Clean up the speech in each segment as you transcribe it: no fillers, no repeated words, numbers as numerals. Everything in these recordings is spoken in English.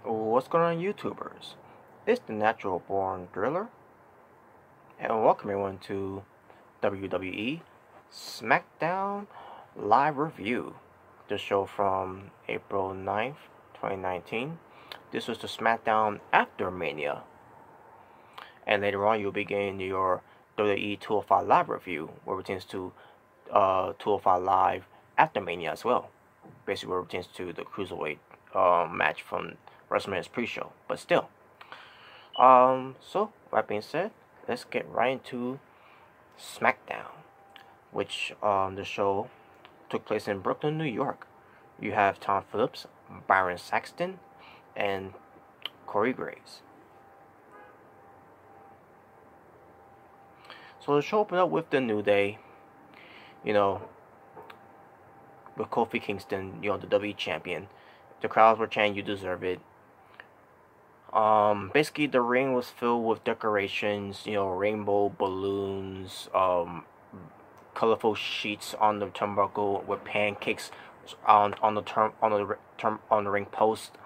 What's going on, YouTubers? It's the Natural Born Driller, and welcome everyone to WWE SmackDown Live Review, the show from April 9th, 2019. This was the SmackDown after Mania, and later on you'll be getting your WWE 205 Live review, where it pertains to 205 Live after Mania as well. Basically, where it pertains to the Cruiserweight match from WrestleMania's pre-show, but still. So that being said, let's get right into SmackDown, which the show took place in Brooklyn, New York. You have Tom Phillips, Byron Saxton, and Corey Graves. So the show opened up with the New Day, with Kofi Kingston, the WWE champion. The crowds were chanting, "You deserve it." Basically the ring was filled with decorations, rainbow balloons, colorful sheets on the turnbuckle with pancakes on the ring post.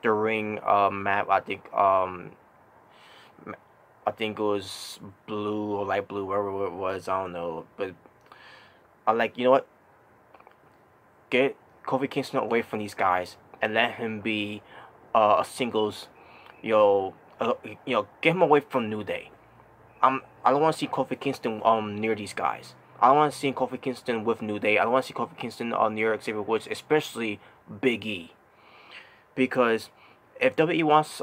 The ring map, I think it was blue or light blue, wherever it was, I don't know, but I like, you know what? Get Kofi Kingston away from these guys and let him be a singles, get him away from New Day. I don't want to see Kofi Kingston near these guys. I don't want to see Kofi Kingston with New Day. I don't want to see Kofi Kingston near Xavier Woods, especially Big E. Because if WWE wants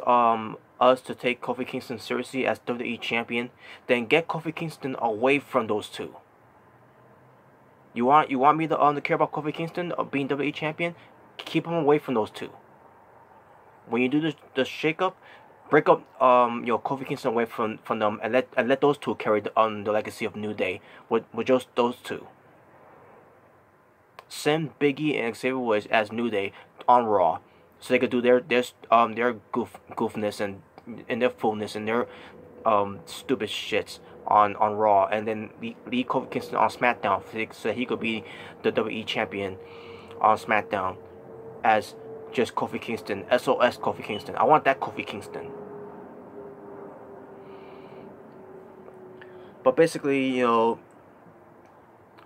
us to take Kofi Kingston seriously as WWE champion, then get Kofi Kingston away from those two. You want me to care about Kofi Kingston being WWE champion? Keep him away from those two. When you do the shake-up, break up Kofi Kingston away from them and let those two carry the legacy of New Day with just those two. Send Big E and Xavier Woods as New Day on Raw, so they could do their goofness and their fullness and their stupid shits on Raw, and then leave Kofi Kingston on SmackDown so he could be the WWE champion on SmackDown as just Kofi Kingston, SOS Kofi Kingston. I want that Kofi Kingston. But basically,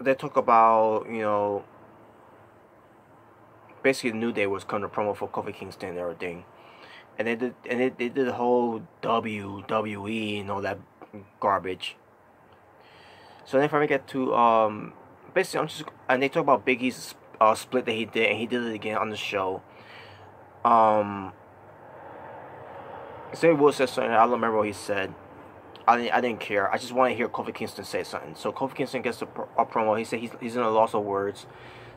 they talk about, basically the New Day was coming to promo for Kofi Kingston and everything. And they did the whole WWE and all that garbage. So then if I get to basically and they talk about Big E's split that he did, and he did it again on the show. Xavier Woods said something, I don't remember what he said. I didn't care. I just want to hear Kofi Kingston say something. So Kofi Kingston gets a promo. He said he's in a loss of words.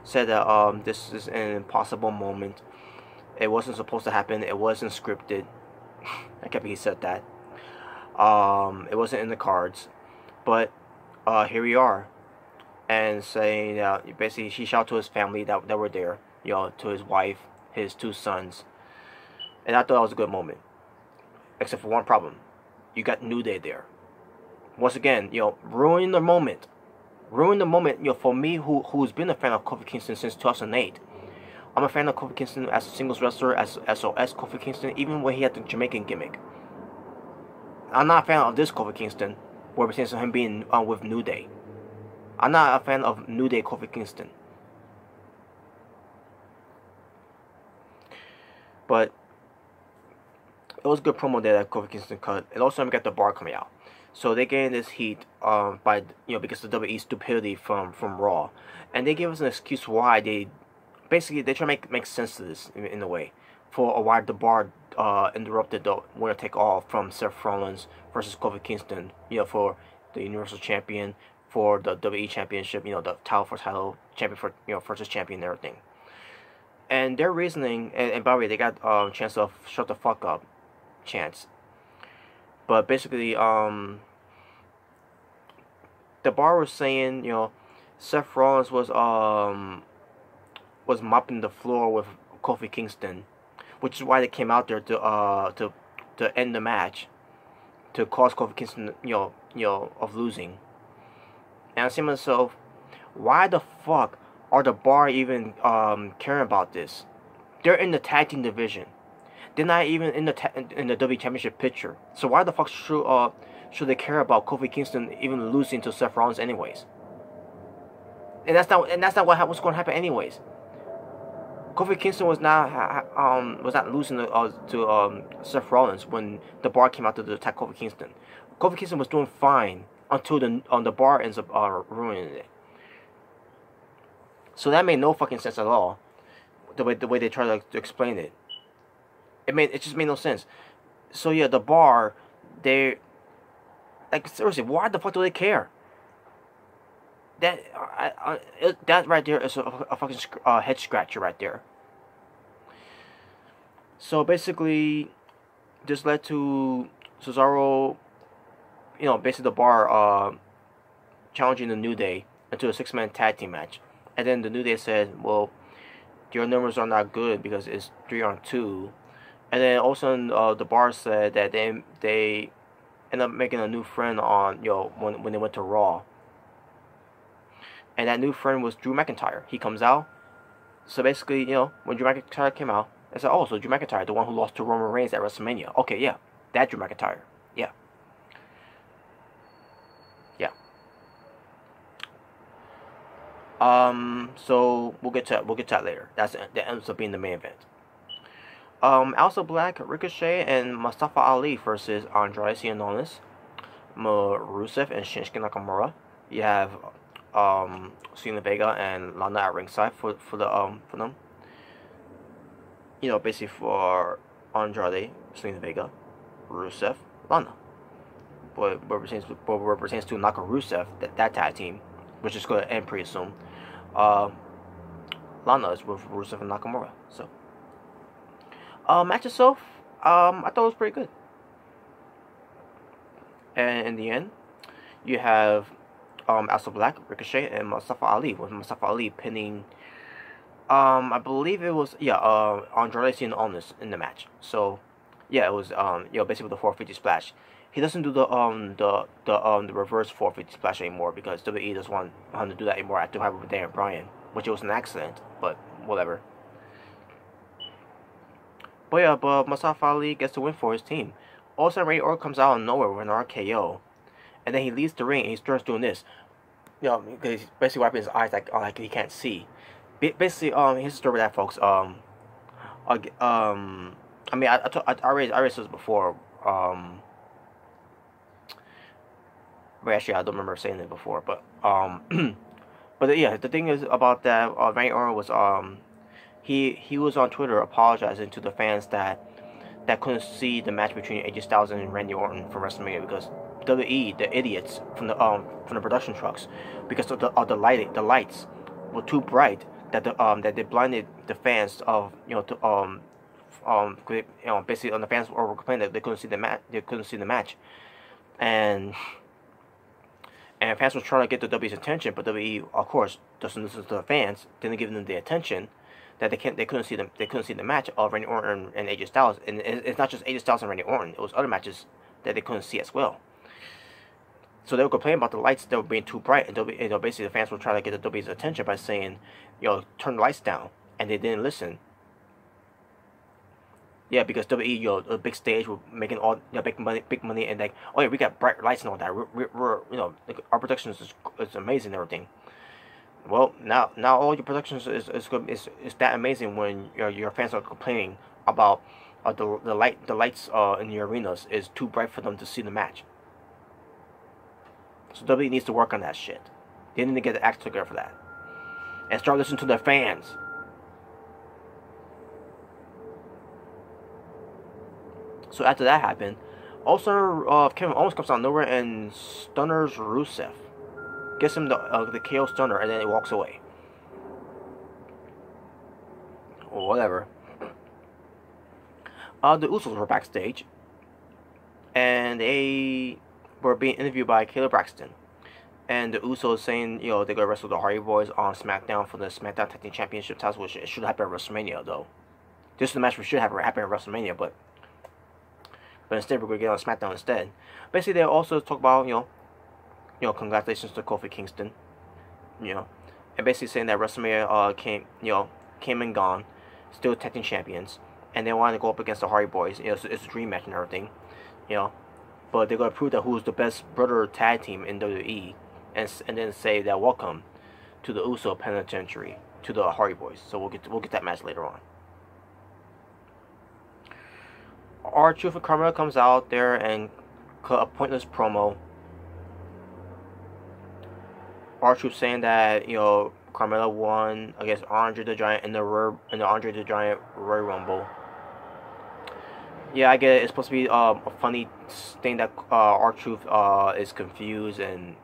Said that this is an impossible moment. It wasn't supposed to happen. It wasn't scripted. I can't believe he said that. It wasn't in the cards. But here we are. And saying that basically he shouted to his family that were there, to his wife, his two sons. And I thought that was a good moment. Except for one problem. You got New Day there. Once again, ruin the moment. Ruin the moment, for me who's been a fan of Kofi Kingston since 2008. I'm a fan of Kofi Kingston as a singles wrestler, as SOS Kofi Kingston, even when he had the Jamaican gimmick. I'm not a fan of this Kofi Kingston, where it pertains to him being with New Day. I'm not a fan of New Day Kofi Kingston. But it was a good promo there that Kofi Kingston cut. And also, we got the bar coming out. So they getting this heat by because of WWE stupidity from Raw, and they gave us an excuse why they basically try to make sense to this in a way for why the bar interrupted the winner take all from Seth Rollins versus Kofi Kingston, for the Universal Champion, for the WWE Championship, the title champion for versus champion and everything. And their reasoning, and by the way, they got chance of shut the fuck up chance. But basically, the bar was saying, Seth Rollins was mopping the floor with Kofi Kingston, which is why they came out there to end the match, to cause Kofi Kingston, of losing. And I say to myself, why the fuck are the bar even caring about this? They're in the tag team division. They're not even in the W Championship picture. So why the fuck should they care about Kofi Kingston even losing to Seth Rollins anyways? And that's not what's going to happen anyways. Kofi Kingston was not losing to Seth Rollins when the Bar came out to attack Kofi Kingston. Kofi Kingston was doing fine until the Bar ends up ruining it. So that made no fucking sense at all. The way they try to explain it. It just made no sense. So yeah, the Bar, they, like, seriously, why the fuck do they care? That that right there is a fucking head scratcher right there. So basically, this led to Cesaro, basically the Bar challenging the New Day into a 6-man tag team match, and then the New Day said, "Well, your numbers are not good because it's 3-on-2," and then also the Bar said that they ended up making a new friend on when they went to Raw. And that new friend was Drew McIntyre. He comes out. So basically, when Drew McIntyre came out, I said, oh, so Drew McIntyre, the one who lost to Roman Reigns at WrestleMania. Okay, yeah. That Drew McIntyre. Yeah. Yeah. So we'll get to that later. That ends up being the main event. Aleister Black, Ricochet, and Mustafa Ali versus Andrade Cien, Rusev, and Shinsuke Nakamura. You have Selena Vega and Lana at ringside for them. Basically for Andrade, Selena Vega, Rusev, Lana. But what pertains to Naka Rusev, that tag team, which is going to end pretty soon. Lana is with Rusev and Nakamura. So match itself, I thought it was pretty good. And in the end, you have Aleister Black, Ricochet, and Mustafa Ali, with Mustafa Ali pinning, I believe it was, Andrade Cien in the match. So, yeah, it was, basically the 450 splash. He doesn't do the reverse 450 splash anymore because WWE doesn't want him to do that anymore after having with Daniel Bryan, which was an accident, but whatever. But yeah, Mustafa Ali gets the win for his team. Also, Randy Orton comes out of nowhere with an RKO. And then he leaves the ring and he starts doing this. Because he's basically wiping his eyes like he can't see. Basically, here's the story with that, folks. I already said this before. But actually, I don't remember saying it before. But but yeah, the thing is about that. Randy Orton was he was on Twitter apologizing to the fans that couldn't see the match between AJ Styles and Randy Orton for WrestleMania because WWE, the idiots from the production trucks, because of the lights were too bright that they blinded the fans of basically on the fans were complaining that they couldn't see the match, and fans were trying to get the WWE's attention, but WWE of course doesn't listen to the fans, didn't give them the attention that they couldn't see the match of Randy Orton and AJ Styles, and it's not just AJ Styles and Randy Orton, it was other matches that they couldn't see as well. So they were complaining about the lights that were being too bright, and basically the fans were trying to get the WWE's attention by saying, turn the lights down, and they didn't listen. Yeah, because WWE, a big stage, we're making all big money, and like, oh yeah, we got bright lights and all that. We're our production is amazing and everything. Well, now all your productions is that amazing when your fans are complaining about the lights in the arenas is too bright for them to see the match. So WWE needs to work on that shit. They need to get the act together for that, and start listening to their fans. So after that happened, also Kevin Owens comes out of nowhere and stunners Rusev. Gets him the KO stunner, and then he walks away. Or whatever. The Usos were backstage, and they were being interviewed by Kayla Braxton. And the Usos saying, they're going to wrestle the Hardy Boys on SmackDown for the SmackDown Tag Team Championship titles, which it should happen at WrestleMania, though. This is the match which should happen at WrestleMania, but instead we're going to get on SmackDown instead. Basically, they also talk about, congratulations to Kofi Kingston, and basically saying that WrestleMania came and gone, still tag team champions, and they want to go up against the Hardy Boys. You know, it's a dream match and everything, you know. But they're gonna prove that who's the best brother tag team in WWE, and then say that welcome to the Uso Penitentiary to the Hardy Boys. So we'll get that match later on. R-Truth and Carmella comes out there and cut a pointless promo. R-Truth saying that, you know, Carmella won against Andre the Giant in the Andre the Giant Royal Rumble. Yeah, I get it. It's supposed to be a funny thing that R-Truth is confused and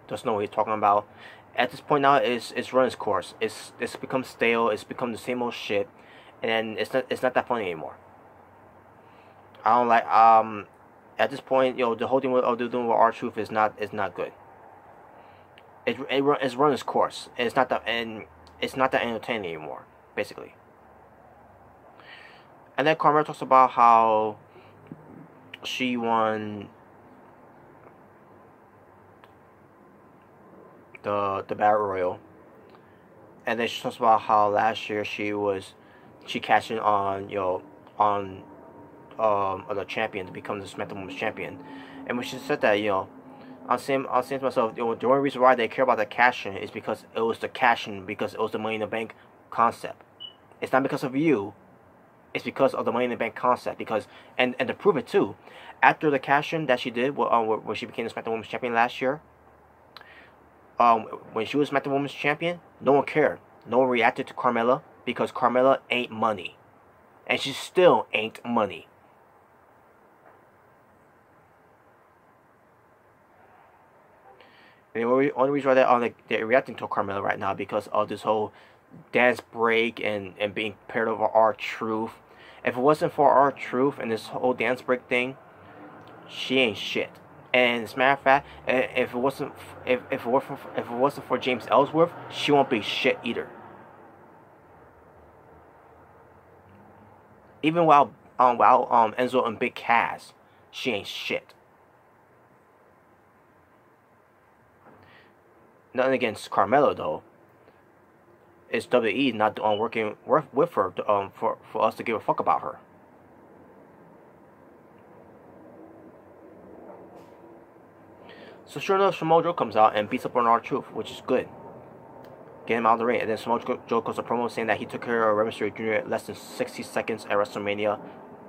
doesn't know what he's talking about. At this point now, it's run its course. It's become stale. It's become the same old shit, and it's not that funny anymore. I don't like at this point, you know, the whole thing they're doing with R-Truth is not good. It's run its course. It's not that entertaining anymore, basically. And then Carmella talks about how she won the Battle Royal, and then she talks about how last year she cashed in on, you know, on the champion to become the SmackDown Women's Champion. And when she said that, you know, I'm saying to myself, you know, the only reason why they care about the cash in is because it was the cash in, because it was the Money in the Bank concept. It's not because of you. It's because of the Money in the Bank concept. Because and to prove it too, after the cash in that she did when she became the SmackDown Women's Champion last year, when she was SmackDown Women's Champion, no one cared. No one reacted to Carmella because Carmella ain't money, and she still ain't money. And the only reason why they're reacting to Carmella right now because of this whole dance break and being paired over R-Truth. If it wasn't for R-Truth and this whole dance break thing, she ain't shit. And as a matter of fact, if it wasn't for James Ellsworth, she won't be shit either. Even while Enzo and Big Cass, she ain't shit. Nothing against Carmella though. It's WWE not working with her for us to give a fuck about her. So sure enough, Samoa Joe comes out and beats up on R-Truth, which is good. Get him out of the ring, and then Samoa Joe goes a promo saying that he took care of Rey Mysterio Jr. in less than 60 seconds at WrestleMania,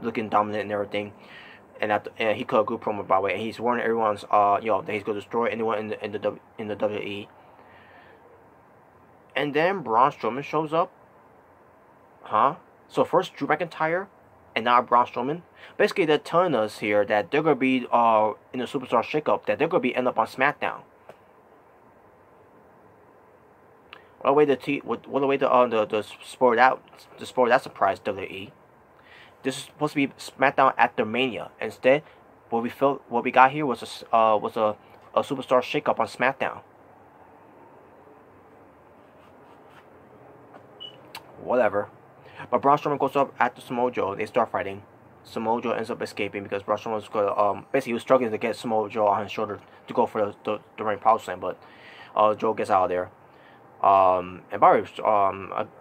looking dominant and everything. And he cut a good promo, by the way. And he's warning everyone's, you know, that he's gonna destroy anyone in the WWE. And then Braun Strowman shows up. Huh? So first Drew McIntyre, and now Braun Strowman. Basically, they're telling us here that they're gonna be in the Superstar Shakeup, that they're gonna be end up on SmackDown. What a way to spoil that surprise, WWE. This is supposed to be SmackDown after Mania. Instead, what we got here was a Superstar Shakeup on SmackDown. Whatever. But Braun Strowman goes up after Samoa Joe. They start fighting. Samoa Joe ends up escaping because Braun Strowman was going basically he was struggling to get Samoa Joe on his shoulder to go for the ring power slam, but Joe gets out of there. And by the way,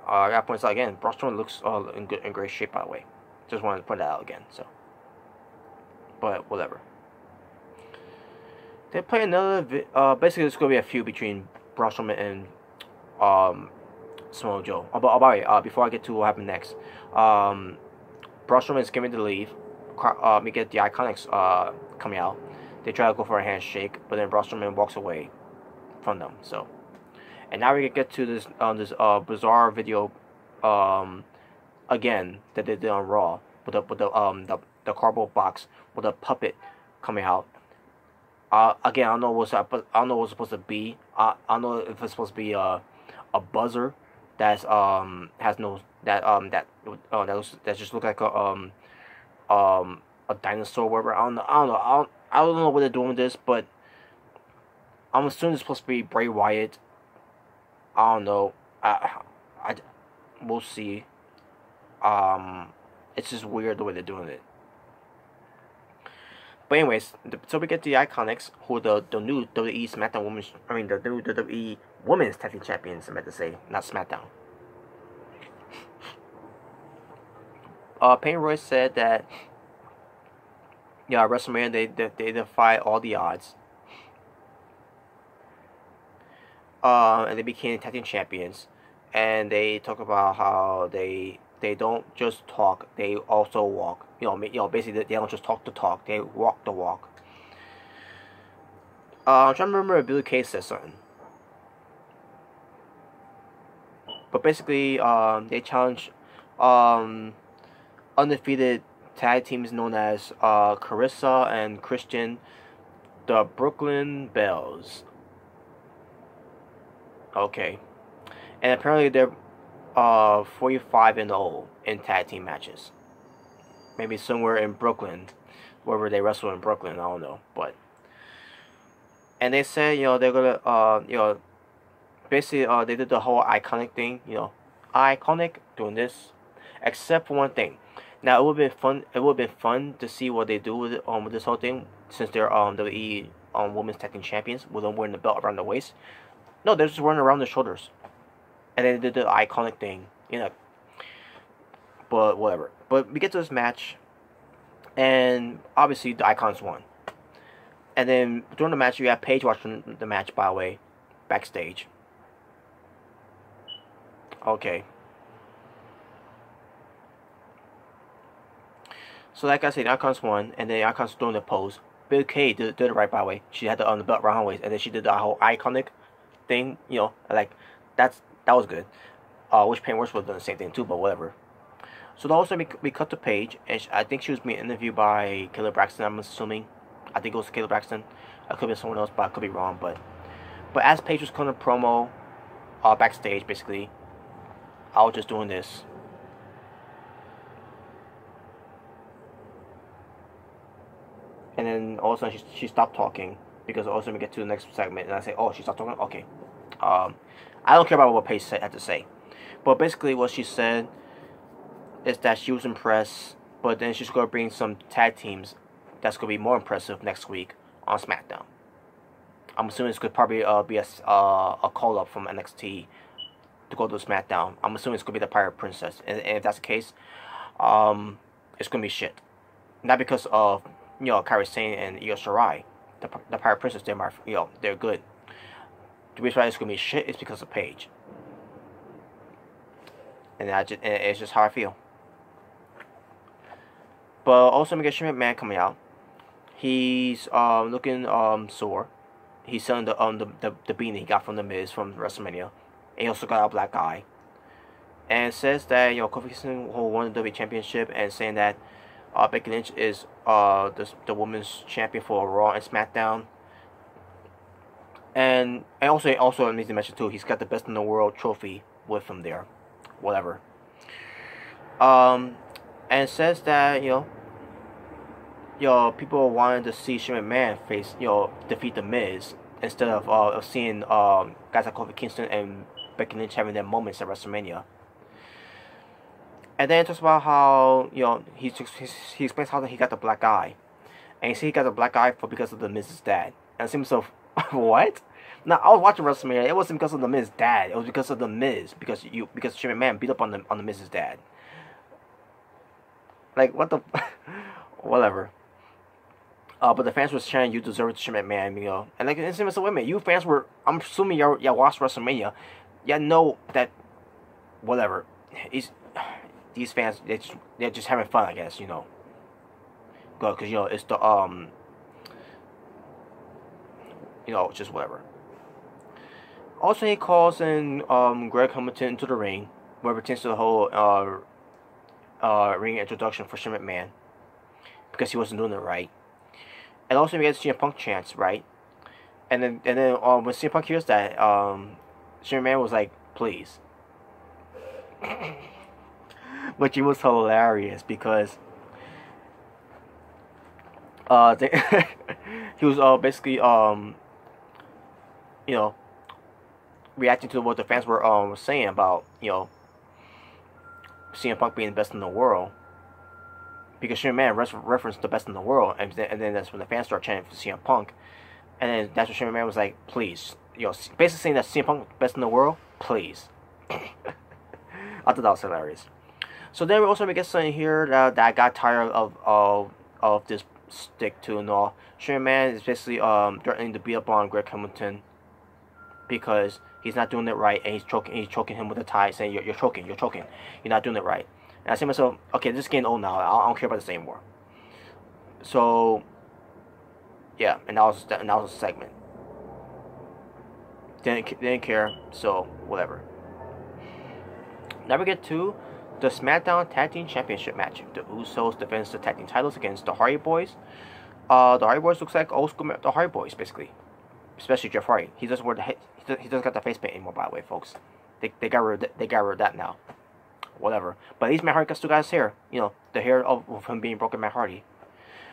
I got points out again. Braun Strowman looks in great shape, by the way. Just wanted to point that out again. So, but whatever. They play another. Basically, there's gonna be a feud between Braun Strowman and Samoa Joe. By the way, before I get to what happened next, Braun Strowman is giving the leave. We get the Iconics coming out. They try to go for a handshake, but then Braun Strowman walks away from them. So, and now we get to this bizarre video again that they did on Raw with the cardboard box with a puppet coming out. Again, I don't know what's supposed to be. I don't know if it's supposed to be a buzzer that's has no that just look like a dinosaur or whatever. I don't know what they're doing with this, but I'm assuming it's supposed to be Bray Wyatt. I don't know. We'll see. It's just weird the way they're doing it. But anyways, so we get the Iconics, who are the new WWE SmackDown Women's, the new WWE Women's Tag Team Champions, I meant to say, not SmackDown. Peyton Royce said that WrestleMania they defied all the odds. And they became tag team champions, and they talk about how they don't just talk, they also walk. Basically they don't just talk the talk, they walk the walk. I'm trying to remember if Billy Kay said something, but basically they challenge undefeated tag teams known as Carissa and Christian, the Brooklyn Bells. Okay. And apparently they're 45-0 in tag team matches. Maybe somewhere in Brooklyn, wherever they wrestle in Brooklyn, I don't know. And they said, they're gonna, basically, they did the whole iconic thing, iconic, doing this, except for one thing. Now it would have been fun. It would have been fun to see what they do with it, with this whole thing, since they're WWE Women's Tag Team Champions, with them wearing the belt around the waist. No, they're just running around their shoulders. And then they did the iconic thing, But whatever. But we get to this match, and obviously the Icons won. And then during the match, you have Paige watching the match, by the way, backstage. Okay. So like I said, the Icons won, and then the Icons doing the pose. Bill Kay did it right, by the way. She had the belt around her waist, and then she did the whole iconic thing, like that was good. Which Payne Royce would have done the same thing too, but whatever. So also we cut to Paige, and I think she was being interviewed by Kayla Braxton. I'm assuming. I think it was Kayla Braxton. I could be someone else, but I could be wrong. But as Paige was cutting a promo, backstage, basically, I was just doing this. And then all of a sudden she stopped talking, because all of a sudden we get to the next segment, and I say, oh, she stopped talking? Okay. I don't care about what Paige had to say. But basically what she said is that she was impressed, but then she's going to bring some tag teams that's going to be more impressive next week on SmackDown. I'm assuming this could probably be a call-up from NXT to go to SmackDown. I'm assuming it's going to be the Pirate Princess. And if that's the case, it's going to be shit. Not because of, Kairi Sane and Io Shirai. The Pirate Princess, they're good. The reason why it's going to be shit is because of Paige. And it's just how I feel. But also, we get Shane McMahon coming out. He's looking sore. He's selling the beanie he got from The Miz from WrestleMania. And he also got a black eye. And says that Kofi Kingston will won the WWE Championship, and saying that Becky Lynch is the women's champion for Raw and SmackDown. And also needs to mention too, he's got the Best in the World trophy with him there. Whatever. And says that people wanted to see Shane McMahon face defeat The Miz, instead of seeing guys like Kofi Kingston and Becky Lynch having their moments at WrestleMania. And then it talks about how he explains how he got the black eye, and he got the black eye because of The Miz's dad. And it seems so what? Now I was watching WrestleMania. It wasn't because of The Miz's dad. It was because of The Miz, because Shane McMahon beat up on the Miz's dad. Like what the whatever. But the fans were saying you deserve it, Shane McMahon, And like it seems so wait a minute, you fans were, I'm assuming y'all watched WrestleMania. Y'all know that whatever. These fans, they're just having fun, I guess, because it's the just whatever. Also, he calls in Greg Hamilton into the ring, where it pertains to the whole ring introduction for Shane McMahon, because he wasn't doing it right. And also we get CM Punk chants, right? And then when CM Punk hears that, Shane McMahon was like, please. Which it was hilarious, because he was basically reacting to what the fans were saying about CM Punk being the best in the world, because Shane McMahon referenced the best in the world, and then that's when the fans started chanting for CM Punk, and then that's when Shane McMahon was like, please, basically saying that CM Punk best in the world, please. I thought that was hilarious. So then we also get something here that I got tired of this stick to and all. Sure Man is basically threatening to beat up on Greg Hamilton because he's not doing it right, and he's choking him with a tie, saying you're choking, you're not doing it right. And I say to myself, okay, this is getting old now. I don't care about this anymore. So yeah, and that was a segment. Didn't care, so whatever. Now we get to the SmackDown Tag Team Championship match. The Usos defends the tag team titles against the Hardy Boys. The Hardy Boys looks like old school the Hardy Boys, basically. Especially Jeff Hardy. He doesn't wear he doesn't got the face paint anymore, by the way, folks. They got rid of that now. Whatever. But at least Matt Hardy still got his hair. You know, the hair of him being broken, Matt Hardy.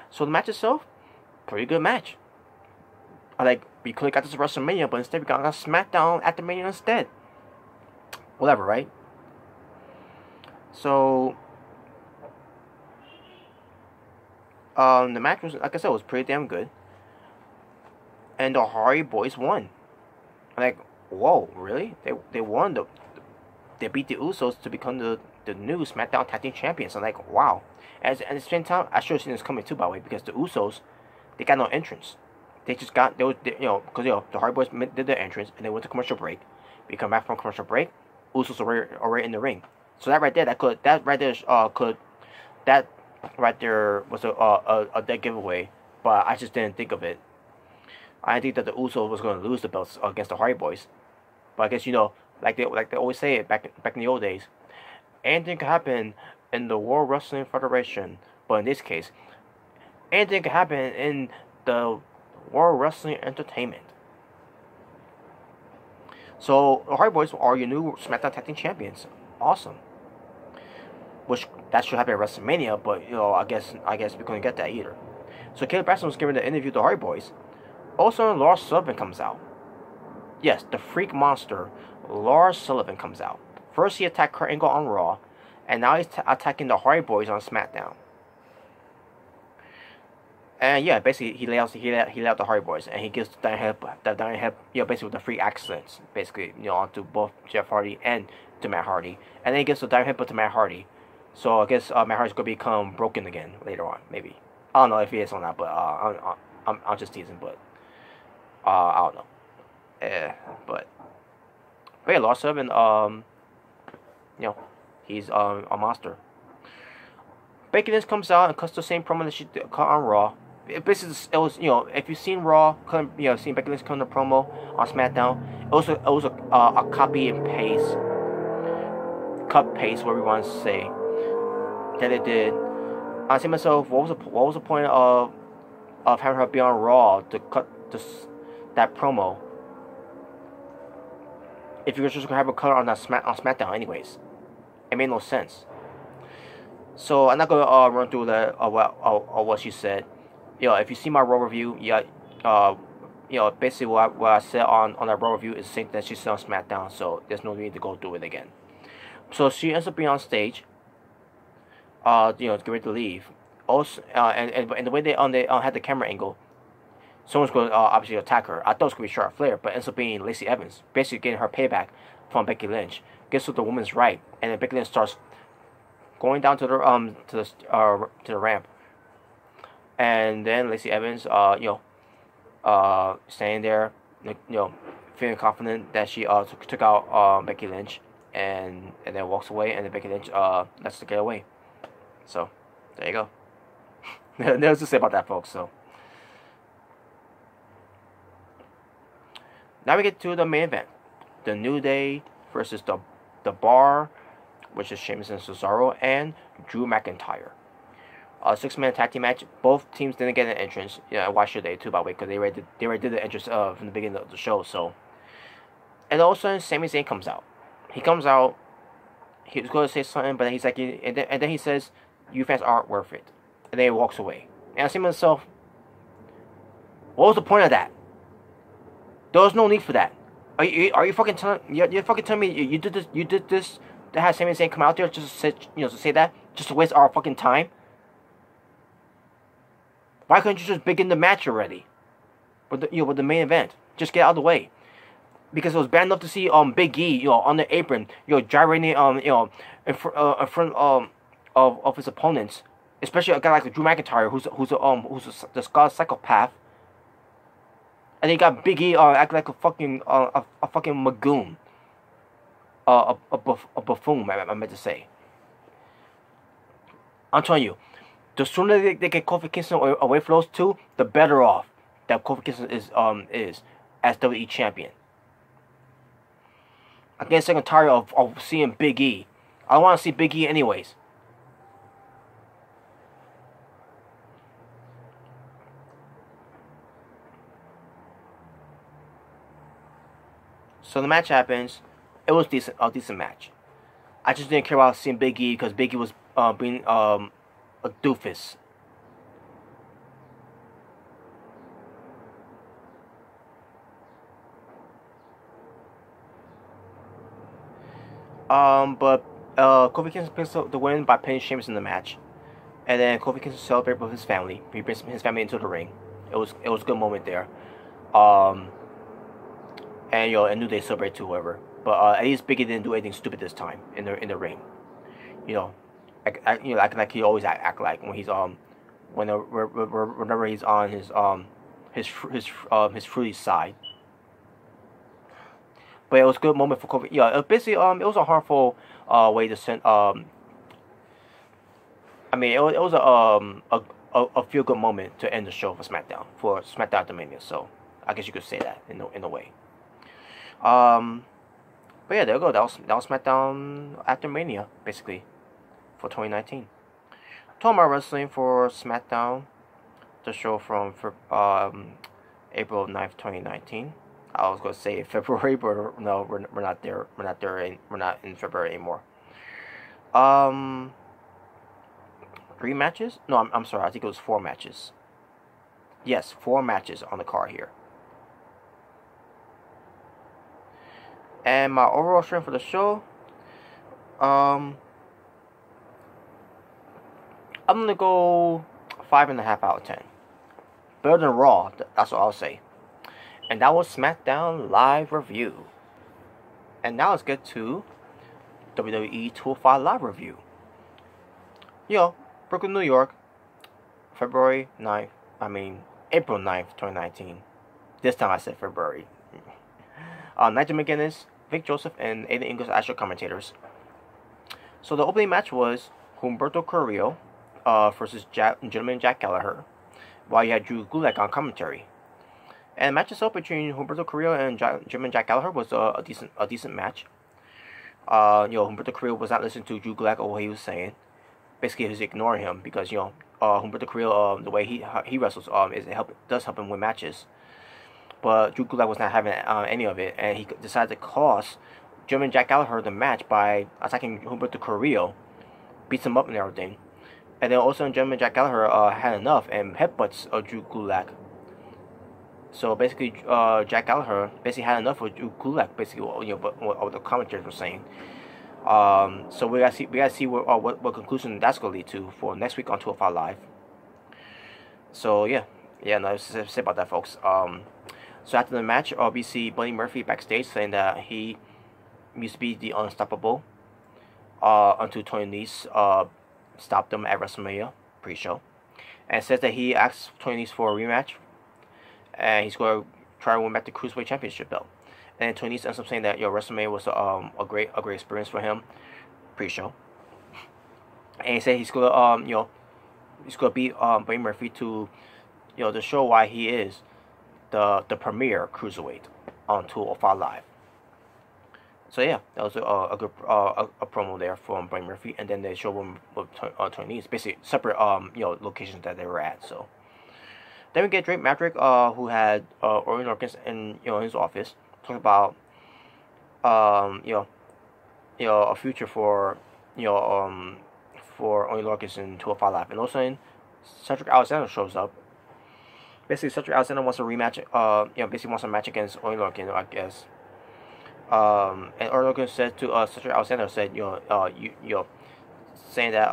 So the match itself, pretty good match. We could have got this at WrestleMania, but instead we got a SmackDown at the Mania instead. Whatever, right? So the match was, like I said, was pretty damn good. And the Hardy Boys won. Whoa, really? They won. They beat the Usos to become the new SmackDown Tag Team Champions. I'm like, wow. And at the same time, I should have seen this coming too, by the way, because the Usos, they got no entrance. Because the Hardy Boys did their entrance and they went to commercial break. We come back from commercial break, Usos are already in the ring. So that right there was a dead giveaway, but I just didn't think of it. I didn't think that the Usos was going to lose the belts against the Hardy Boys, but I guess like they always say it back in the old days, anything can happen in the World Wrestling Federation, but in this case, anything can happen in the World Wrestling Entertainment. So the Hardy Boys are your new SmackDown Tag Team Champions. Awesome. Which that should happen at WrestleMania, but I guess we couldn't get that either. So Caleb Braxton was given the interview with the Hardy Boys. Also, Lars Sullivan comes out. Yes, the freak monster, Lars Sullivan comes out. First he attacked Kurt Angle on Raw, and now he's attacking the Hardy Boys on SmackDown. And yeah, basically he laid out the Hardy Boys, and he gives the diving head, basically with the free accents, basically, onto both Jeff Hardy and to Matt Hardy, and then he gives the diving headbutt to Matt Hardy. So I guess Matt Hardy's gonna become broken again later on, maybe. I don't know if he is or not, but I'm just teasing, but I don't know. But yeah, Lars Sullivan, he's a monster. Becky Lynch comes out and cuts the same promo that she cut on Raw. It was if you've seen Raw, seen Becky Lynch cut the promo on SmackDown, it was a copy and paste, cut paste, whatever you want to say, that it did. I say to myself, what was the point of having her be on Raw to cut that promo if you were just gonna have her cut on SmackDown anyways? It made no sense. So I'm not gonna run through what she said. If you see my Raw review, basically what I said on that Raw review is the same that she said on SmackDown. So there's no need to go through it again. So she ends up being on stage. Get ready to leave. Also, and the way they had the camera angle, someone's going to obviously attack her. I thought it was going to be Charlotte Flair, but it ends up being Lacey Evans, basically getting her payback from Becky Lynch. Gets to the woman's right, and then Becky Lynch starts going down to the ramp, and then Lacey Evans, standing there, feeling confident that she took out Becky Lynch, and then walks away, and then Becky Lynch lets her get away. So there you go. Nothing to say about that, folks. So now we get to the main event: the New Day versus the Bar, which is Sheamus and Cesaro, and Drew McIntyre. A 6-man tag team match. Both teams didn't get an entrance. Yeah, why should they too, by the way? Because they already did the entrance from the beginning of the show. So, and all of a sudden, Sami Zayn comes out. He comes out. He was going to say something, but then he's like, and then he says, "You fans aren't worth it," and then he walks away. And I say to myself, what was the point of that? There was no need for that. Are you fucking telling? You're fucking telling me you did this to have Sami Zayn come out there just to say that, just to waste our fucking time? Why couldn't you just begin the match already? With the main event, just get out of the way. because it was bad enough to see Big E, on the apron, gyrating in front of his opponents, especially a guy like Drew McIntyre, who's the Scott psychopath. And they got Big E acting like a fucking magoon, a buffoon. I meant to say. I'm telling you, the sooner they get Kofi Kingston away from those two, the better off that Kofi Kingston is as WWE champion. I'm getting sick and tired of seeing Big E. I don't want to see Big E anyways. So the match happens. It was a decent match. I just didn't care about seeing Big E because Big E was being a doofus. But Kofi Kingston picks up the win by pinning Sheamus in the match, and then Kofi Kingston celebrates with his family. He brings his family into the ring. It was a good moment there. And and New Day celebrate too, whoever. But at least Biggie didn't do anything stupid this time in the ring. Act like he always act like when he's whenever he's on his fruity side. But it was a good moment for Kofi. Basically it was a harmful way to send it was a feel good moment to end the show for SmackDown after Mania. So I guess you could say that in a way. But yeah, there you go. That was SmackDown after Mania, basically, for 2019. Talking about wrestling for SmackDown, the show from April 9th, 2019. I was gonna say February, but no, we're not there. We're not in February anymore. 3 matches? No, I'm sorry. I think it was 4 matches. Yes, 4 matches on the card here. And my overall strength for the show, I'm gonna go 5.5 out of 10. Better than Raw. That's what I'll say. And that was SmackDown Live Review. And now let's get to WWE 205 Live Review. Brooklyn, New York, April 9th, 2019. This time I said February. Nigel McGuinness, Vic Joseph, and Aiden English as your commentators. So the opening match was Humberto Carrillo versus Gentleman Jack Gallagher, while you had Drew Gulak on commentary. And the match itself between Humberto Carrillo and Gentleman Jack Gallagher was a decent match. Humberto Carrillo was not listening to Drew Gulak or what he was saying. Basically, he was ignoring him because Humberto Carrillo, the way he wrestles, does help him win matches. But Drew Gulak was not having any of it, and he decided to cost Gentleman Jack Gallagher the match by attacking Humberto Carrillo, beats him up and everything. And then also Gentleman Jack Gallagher had enough and headbutts Drew Gulak. So basically, Jack Gallagher basically had enough with Drew Gulak, basically, what the commentators were saying. So we gotta see what conclusion that's gonna lead to for next week on 205 Live. So no, let's say about that, folks. So after the match, we see Buddy Murphy backstage saying that he used to be the Unstoppable until Tony Nese stopped him at WrestleMania pre-show, and says that he asked Tony Nese for a rematch, and he's going to try to win back the Cruiserweight Championship belt. And Tony Nese ends up saying that WrestleMania was a great experience for him pre-show, and he said he's gonna beat Buddy Murphy to to show why he is the premier cruiserweight on 205 Live. So yeah, that was a good promo there from Buddy Murphy, and then they showed him with Tony Nese, basically separate locations that they were at. So then we get Drake Maverick, who had Orton Orkins in his office, talking about a future for Orton Orkins in 205 Live, and also Cedric Alexander shows up. Basically, Cedric Alexander wants a rematch. Basically wants a match against Orton Orkins, I guess. And Orton Orkins said to Cedric Alexander, said saying that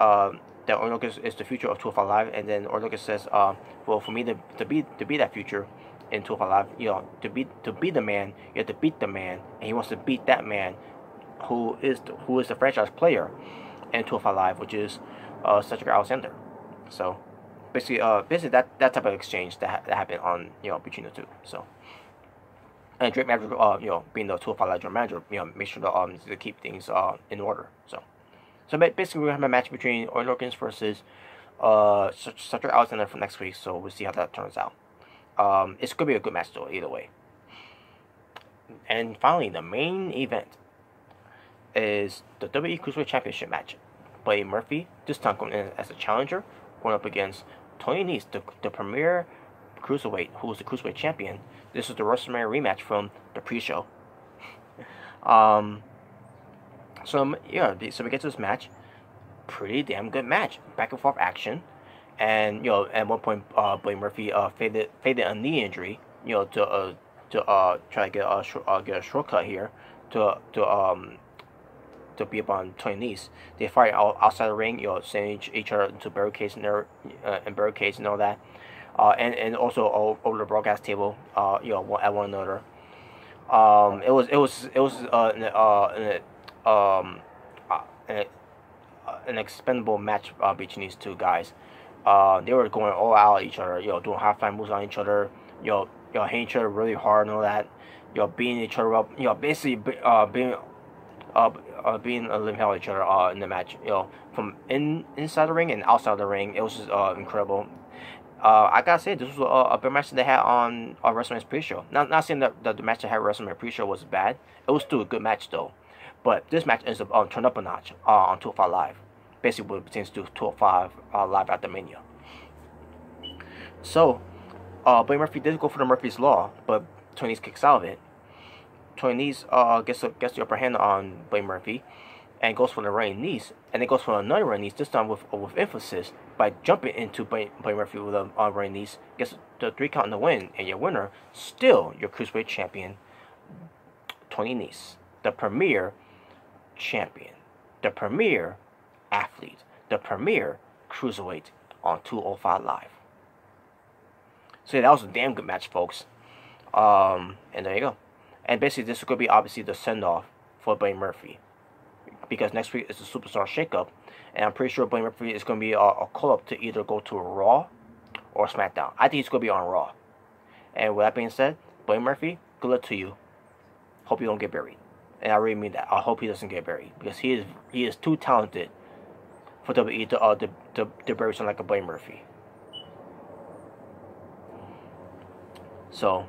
Orton Orkins is the future of 205 Live, and then Orton Orkins says, well, for me to be that future, in 205 Live. You know, to be the man, you have to beat the man, and he wants to beat that man, who is the franchise player in 205 Live, which is Cedric Alexander. So basically that type of exchange that happened on, you know, between the two. So. And Drake Maverick, you know, being the 205 Live general manager, you know, make sure to keep things in order. So basically, we're gonna have a match between Orton Hawkins versus Cedric Alexander for next week. So we'll see how that turns out. It's gonna be a good match though, either way. And finally, the main event is the WWE Cruiserweight Championship match. Buddy Murphy, this time coming in as a challenger, going up against Tony Nese, the premier Cruiserweight, who was the Cruiserweight champion. This is the WrestleMania rematch from the pre-show. So yeah, so we get to this match. Pretty damn good match. Back and forth action, and you know, at one point, Buddy Murphy faded a knee injury. You know, to try to get a shortcut here to be up on Tony Nese. They fight outside the ring. You know, sending each other into barricades and barricades and all that. And also over the broadcast table, you know, at one another. It was an expendable match between these two guys. They were going all out at each other, you know, doing half-time moves on each other, you know, hitting each other really hard and all that, you know, beating each other up, you know, basically being a living hell at each other in the match, you know, from inside the ring and outside the ring. It was just incredible. I gotta say, this was a better match than they had on WrestleMania's pre-show. Not saying that the match they had at WrestleMania pre-show was bad. It was still a good match though. But this match ends up turned up a notch on 205 Live. Basically what it pertains to 205 Live at the Mania. So, Buddy Murphy did go for the Murphy's Law, but Tony Nese kicks out of it. Tony Nese gets the upper hand on Buddy Murphy, and goes for the running knees, and then goes for another running knees, this time with emphasis, by jumping into Buddy Murphy with a running knees, gets the 3 count in the win, and your winner, still your Cruiserweight champion, Tony Nese, the premier champion, the premier athlete, the premier Cruiserweight on 205 Live. So yeah, that was a damn good match, folks. And there you go. And basically, this is going to be obviously the send-off for Buddy Murphy, because next week is the Superstar Shakeup, and I'm pretty sure Buddy Murphy is going to be a call-up to either go to Raw or SmackDown. I think he's going to be on Raw. And with that being said, Buddy Murphy, good luck to you. Hope you don't get buried. And I really mean that. I hope he doesn't get buried, because he is too talented for WWE to bury someone like a Buddy Murphy. So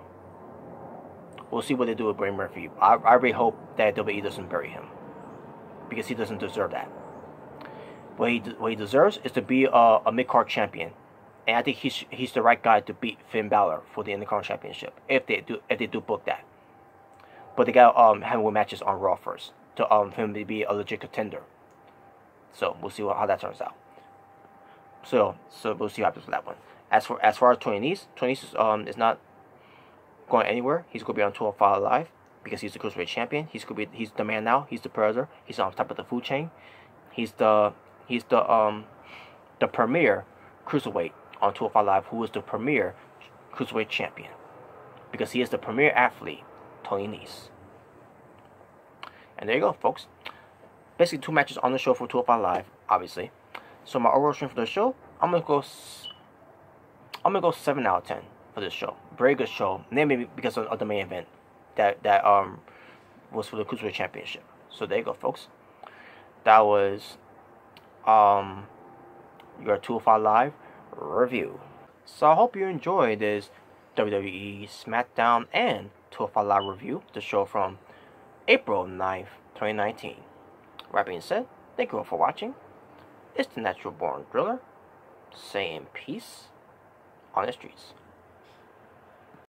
we'll see what they do with Buddy Murphy. I really hope that WWE doesn't bury him, because he doesn't deserve that. What he deserves is to be a mid-card champion, and I think he's the right guy to beat Finn Balor for the Intercontinental Championship if they do book that. But they got have him win matches on Raw first to him to be a legit contender. So we'll see how that turns out. So we'll see what happens with that one. As far as Tony Nese is not going anywhere. He's going to be on 205 Live because he's the Cruiserweight champion. He's the man now. He's the predator. He's on top of the food chain. He's the premier Cruiserweight on 205 Live, who is the premier Cruiserweight champion, because he is the premier athlete, Tony Nese. And there you go, folks. Basically, 2 matches on the show for 205 Live, obviously. So my overall rating for the show, I'm gonna go 7 out of 10 for this show. Very good show, namely because of the main event that was for the Cruiserweight Championship. So there you go, folks. That was your 205 Live review. So I hope you enjoyed this WWE SmackDown and 205 Live review, the show from April 9th, 2019. That being said, thank you all for watching. It's the Natural Born Driller, saying peace on the streets.